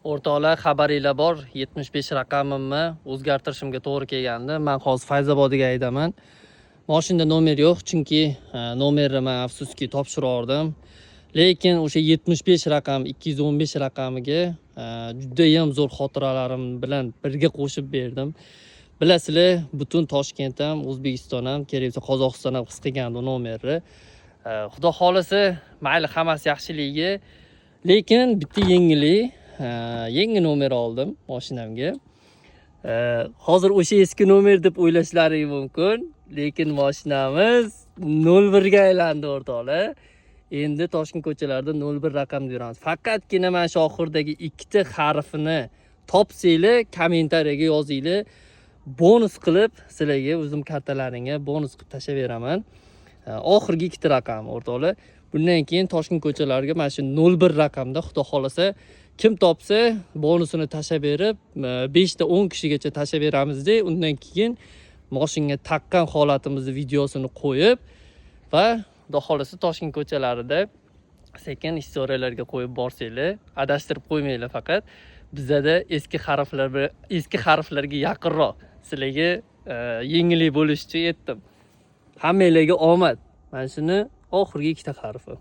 O'rtoqlar, xabaringlar bor. 75 raqamimni o'zgartirishimga to'g'ri kelgandi. Men hozir Fayzobodga aydaman. Mashinada nomer yo'q, chunki nomerni men afsuski topshirardim. Lekin o'sha 75 raqam 215 raqamiga juda ham zo'r xotiralarim bilan birga qo'shib berdim. Bilasizlar, butun Toshkent ham, O'zbekiston ham, kerak bo'lsa Qozog'iston ham his qilgandi nomerni. Xudo xolasa, mayli hammasi yaxshiligiga, lekin bitta yangi nomer oldim mashinamga. Hozir o'sha eski nomer deb o'ylashlaringiz mumkin, lekin mashinamiz 01 ga aylandi o'rtoqlar. Endi Toshkent ko'chalarida 01 raqam yuramiz. Faqatgina mana shu oxirdagi ikkita harfini topsanglar, kommentariyaga yozinglar. Bonus qilib sizlarga o'zim kartalaringga bonus qilib tashlab beraman. Oxirgi ikkita raqam o'rtoqlar. Bundan keyin Toshkent ko'chalariga mana shu 01 raqamda xudo xolasa kim topsa bonusini tashlab berib, 5 ta 10 kishigacha tashlab beramiz-da. Undan keyin mashinaga taqqan holatimizni videosini qo'yib va xudo xolasa Toshkent ko'chalarida sekin istoriyalarga qo'yib borsanglar, adashtirib qo'ymanglar faqat. Bizda eski harflarga yaqinroq sizlarga yengillik bo'lishi uchun aytdim. Hammanglarga omad. Mana shuni oxirgi ikkita harfi.